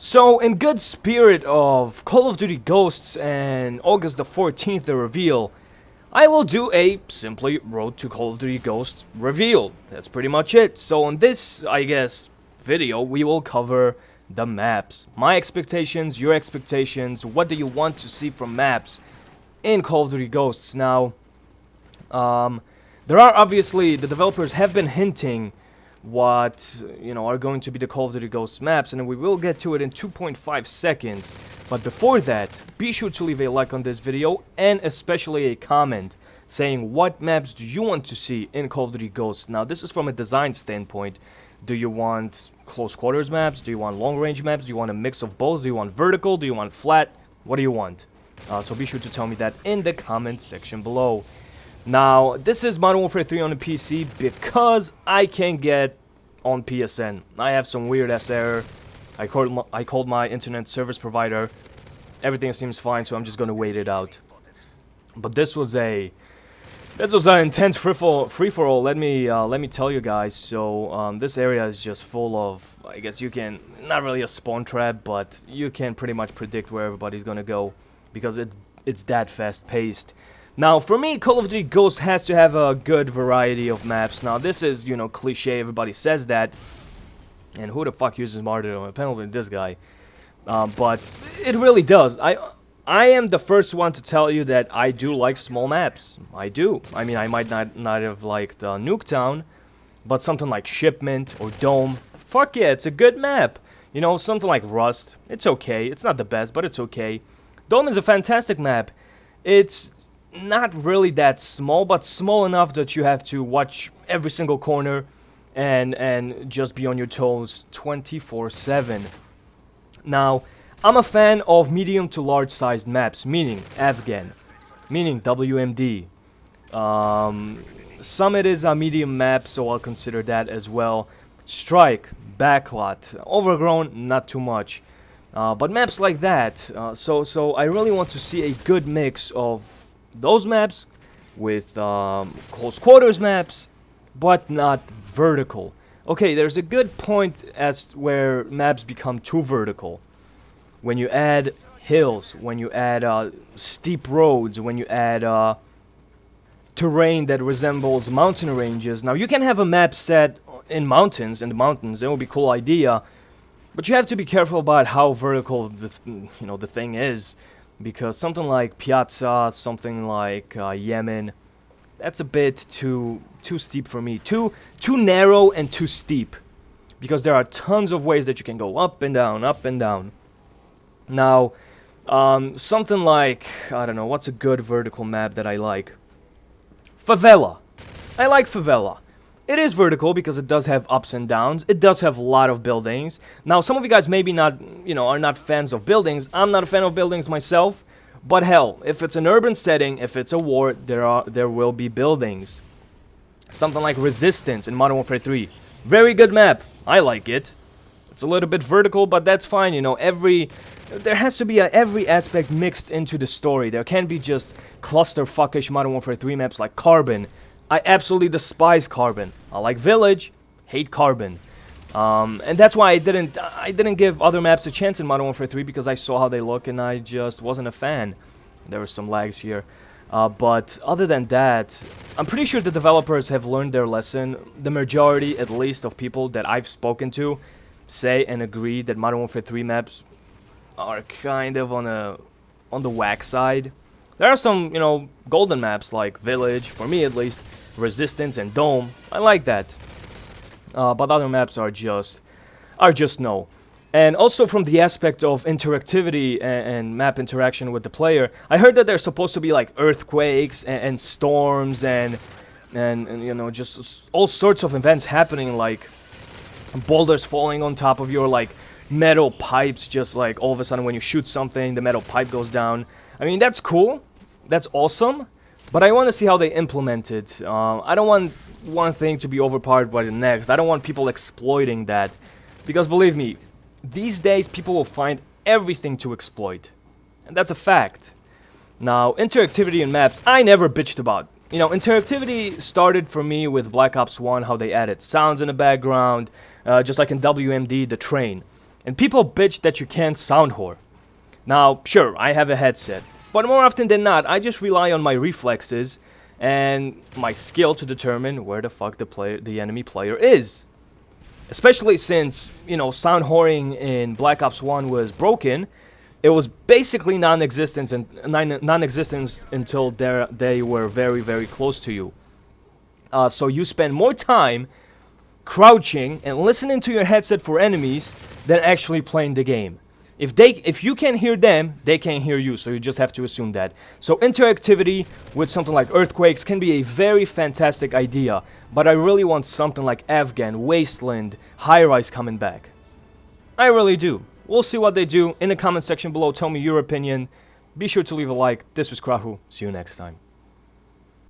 So, in good spirit of Call of Duty Ghosts and August the 14th, the reveal, I will do a simply Road to Call of Duty Ghosts reveal. That's pretty much it. So, in this, I guess, video, we will cover the maps. My expectations, your expectations, what do you want to see from maps in Call of Duty Ghosts? Now, there are obviously, the developers have been hinting what are going to be the Call of Duty Ghosts maps, and we will get to it in 2.5 seconds. But before that, be sure to leave a like on this video and especially a comment saying what maps do you want to see in Call of Duty Ghosts. Now, this is from a design standpoint. Do you want close quarters maps? Do you want long range maps? Do you want a mix of both? Do you want vertical? Do you want flat? What do you want? So be sure to tell me that in the comment section below. Now, this is Modern Warfare 3 on the PC because I can't get on PSN. I have some weird-ass error. I called my internet service provider. Everything seems fine, so I'm just gonna wait it out. But this was an intense free-for-all. Let me tell you guys. So this area is just full of, I guess you can, not really a spawn trap, but you can pretty much predict where everybody's gonna go because it's that fast-paced. Now, for me, Call of Duty Ghosts has to have a good variety of maps. Now, this is, cliche, everybody says that. And who the fuck uses Martyrdom apparently than this guy? But it really does. I am the first one to tell you that I do like small maps. I do. I mean, I might not have liked Nuketown, but something like Shipment or Dome, fuck yeah, it's a good map. Something like Rust, it's okay. It's not the best, but it's okay. Dome is a fantastic map. It's not really that small, but small enough that you have to watch every single corner and just be on your toes 24/7. Now, I'm a fan of medium to large sized maps, meaning Afghan, meaning WMD. Summit is a medium map, so I'll consider that as well. Strike, Backlot, Overgrown, not too much. But maps like that, so I really want to see a good mix of those maps with close quarters maps, but not vertical. Okay, there's a good point as where maps become too vertical. When you add hills, when you add steep roads, when you add terrain that resembles mountain ranges. Now, you can have a map set in the mountains, it would be a cool idea, but you have to be careful about how vertical the thing is. Because something like Piazza, something like Yemen, that's a bit too steep for me. Too narrow and too steep. Because there are tons of ways that you can go up and down, up and down. Now, something like, I don't know, what's a good vertical map that I like? Favela. I like Favela. It is vertical because it does have ups and downs. It does have a lot of buildings. Now, some of you guys maybe not, are not fans of buildings. I'm not a fan of buildings myself. But hell, if it's an urban setting, if it's a war, there will be buildings. Something like Resistance in Modern Warfare 3. Very good map. I like it. It's a little bit vertical, but that's fine. There has to be every aspect mixed into the story. There can't be just clusterfuckish Modern Warfare 3 maps like Carbon. I absolutely despise Carbon. I like Village, hate Carbon. And that's why I didn't give other maps a chance in Modern Warfare 3 because I saw how they look and I just wasn't a fan. There were some lags here. But other than that, I'm pretty sure the developers have learned their lesson. The majority, at least, of people that I've spoken to say and agree that Modern Warfare 3 maps are kind of on the whack side. There are some, golden maps like Village, for me at least, Resistance and Dome. I like that. But other maps are just no. And also from the aspect of interactivity and map interaction with the player, I heard that there's supposed to be like earthquakes and storms and just all sorts of events happening, like boulders falling on top of your like metal pipes, just like all of a sudden when you shoot something, the metal pipe goes down. I mean, that's cool. That's awesome. But I want to see how they implement it. I don't want one thing to be overpowered by the next. I don't want people exploiting that. Because believe me, these days people will find everything to exploit. And that's a fact. Now, interactivity in maps, I never bitched about. Interactivity started for me with Black Ops 1, how they added sounds in the background, just like in WMD, the train. And people bitch that you can't sound whore. Now, sure, I have a headset, but more often than not, I just rely on my reflexes and my skill to determine where the fuck the enemy player is. Especially since, you know, sound whoring in Black Ops 1 was broken, it was basically non-existent until they were very, very close to you. So you spend more time crouching and listening to your headset for enemies than actually playing the game. If you can hear them, they can hear you, so you just have to assume that. So interactivity with something like earthquakes can be a very fantastic idea, but I really want something like Afghan, Wasteland, High Rise coming back. I really do. We'll see what they do. In the comment section below, tell me your opinion. Be sure to leave a like. This was Krahu. See you next time.